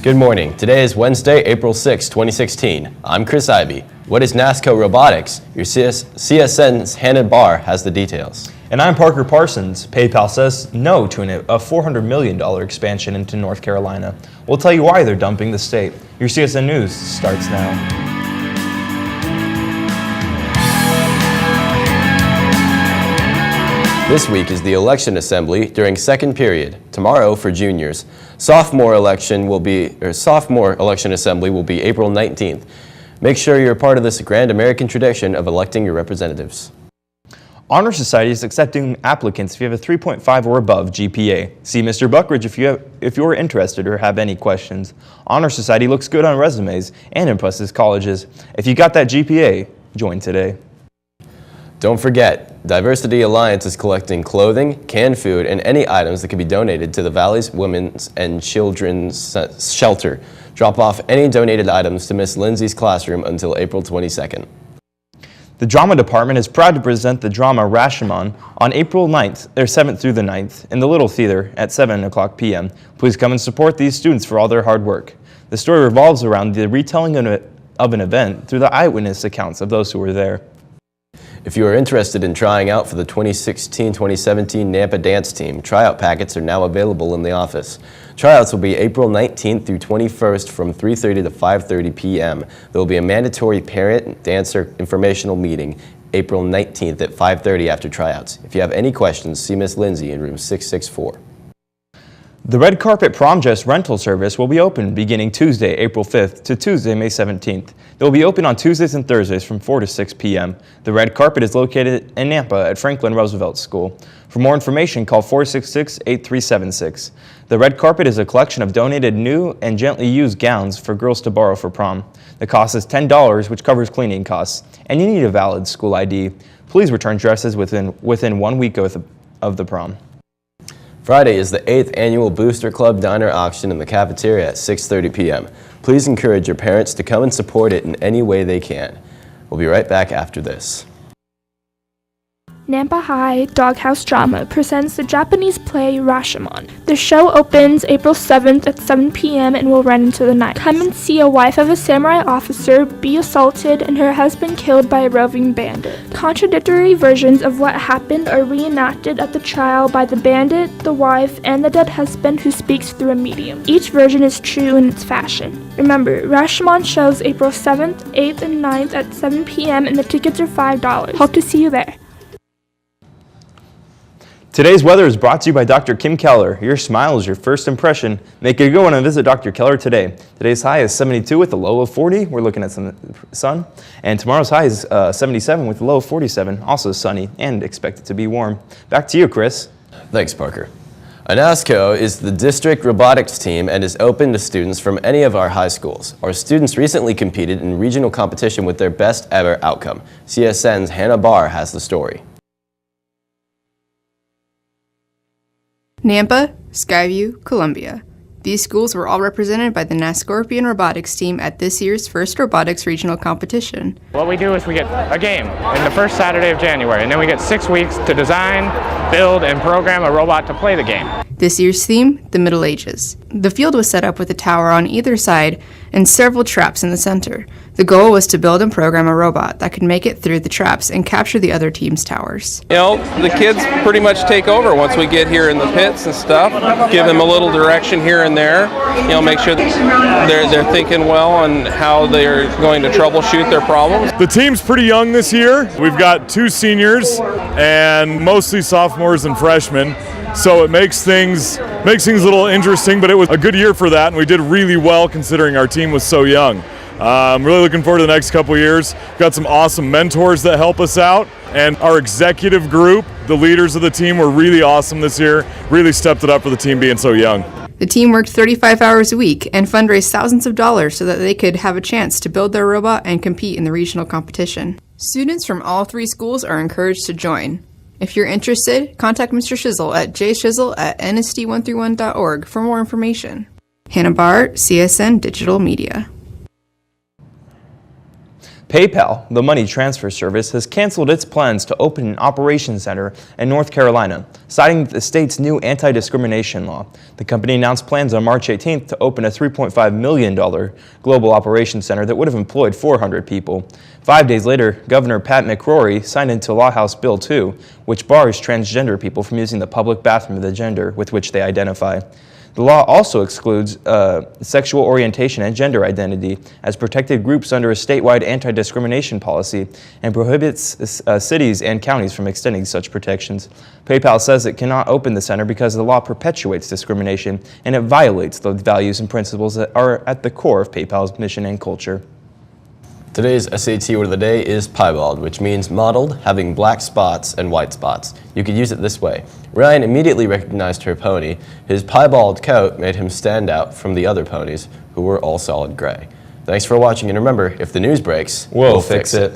Good morning. Today is Wednesday, April 6, 2016. I'm Chris Ivey. What is NASCO Robotics? Your CSN's Hannah Barr has the details. And I'm Parker Parsons. PayPal says no to a $400 million expansion into North Carolina. We'll tell you why they're dumping the state. Your CSN News starts now. This week is the election assembly during second period. Tomorrow for juniors. Sophomore election assembly will be April 19th. Make sure you're part of this grand American tradition of electing your representatives. Honor Society is accepting applicants if you have a 3.5 or above GPA. See Mr. Buckridge if you're interested or have any questions. Honor Society looks good on resumes and impresses colleges. If you got that GPA, join today. Don't forget, Diversity Alliance is collecting clothing, canned food, and any items that can be donated to the Valley's Women's and Children's Shelter. Drop off any donated items to Miss Lindsay's classroom until April 22nd. The Drama Department is proud to present the drama Rashomon on April 7th through the 9th in the Little Theater at 7:00 p.m. Please come and support these students for all their hard work. The story revolves around the retelling of an event through the eyewitness accounts of those who were there. If you are interested in trying out for the 2016-2017 Nampa dance team, tryout packets are now available in the office. Tryouts will be April 19th through 21st from 3:30 to 5:30 p.m. There will be a mandatory parent-dancer informational meeting April 19th at 5:30 after tryouts. If you have any questions, see Miss Lindsay in room 664. The Red Carpet Prom Dress rental service will be open beginning Tuesday, April 5th to Tuesday, May 17th. They will be open on Tuesdays and Thursdays from 4 to 6 p.m. The Red Carpet is located in Nampa at Franklin Roosevelt School. For more information, call 466-8376. The Red Carpet is a collection of donated new and gently used gowns for girls to borrow for prom. The cost is $10, which covers cleaning costs, and you need a valid school ID. Please return dresses within 1 week of the prom. Friday is the 8th annual Booster Club Diner Auction in the cafeteria at 6:30 p.m. Please encourage your parents to come and support it in any way they can. We'll be right back after this. Nampa High Doghouse Drama presents the Japanese play Rashomon. The show opens April 7th at 7 p.m. and will run into the night. Come and see a wife of a samurai officer be assaulted and her husband killed by a roving bandit. Contradictory versions of what happened are reenacted at the trial by the bandit, the wife, and the dead husband who speaks through a medium. Each version is true in its fashion. Remember, Rashomon shows April 7th, 8th, and 9th at 7 p.m. and the tickets are $5. Hope to see you there. Today's weather is brought to you by Dr. Kim Keller. Your smile is your first impression. Make it a good one and visit Dr. Keller today. Today's high is 72 with a low of 40. We're looking at some sun. And tomorrow's high is 77 with a low of 47. Also sunny and expected to be warm. Back to you, Chris. Thanks, Parker. NASCO is the district robotics team and is open to students from any of our high schools. Our students recently competed in regional competition with their best ever outcome. CSN's Hannah Barr has the story. Nampa, Skyview, Columbia. These schools were all represented by the NASCORpian robotics team at this year's first robotics regional competition. What we do is we get a game in the first Saturday of January, and then we get 6 weeks to design, build, and program a robot to play the game. This year's theme, the Middle Ages. The field was set up with a tower on either side and several traps in the center. The goal was to build and program a robot that could make it through the traps and capture the other team's towers. You know, the kids pretty much take over once we get here in the pits and stuff, give them a little direction here and there, you know, make sure that they're thinking well on how they're going to troubleshoot their problems. The team's pretty young this year. We've got 2 seniors and mostly sophomores and freshmen. So it makes things a little interesting, but it was a good year for that, and we did really well considering our team was so young. I'm really looking forward to the next couple years. We've got some awesome mentors that help us out, and our executive group, the leaders of the team, were really awesome this year, really stepped it up for the team being so young. The team worked 35 hours a week and fundraised thousands of dollars so that they could have a chance to build their robot and compete in the regional competition. Students from all 3 schools are encouraged to join. If you're interested, contact Mr. Shizzle at jshizzle@nsd131.org for more information. Hannah Barr, CSN Digital Media. PayPal, the money transfer service, has canceled its plans to open an operations center in North Carolina, citing the state's new anti-discrimination law. The company announced plans on March 18th to open a $3.5 million global operations center that would have employed 400 people. 5 days later, Governor Pat McCrory signed into law House Bill 2, which bars transgender people from using the public bathroom of the gender with which they identify. The law also excludes sexual orientation and gender identity as protected groups under a statewide anti-discrimination policy and prohibits cities and counties from extending such protections. PayPal says it cannot open the center because the law perpetuates discrimination and it violates the values and principles that are at the core of PayPal's mission and culture. Today's SAT word of the day is piebald, which means mottled, having black spots and white spots. You could use it this way. Ryan immediately recognized her pony. His piebald coat made him stand out from the other ponies, who were all solid gray. Thanks for watching, and remember, if the news breaks, we'll fix it.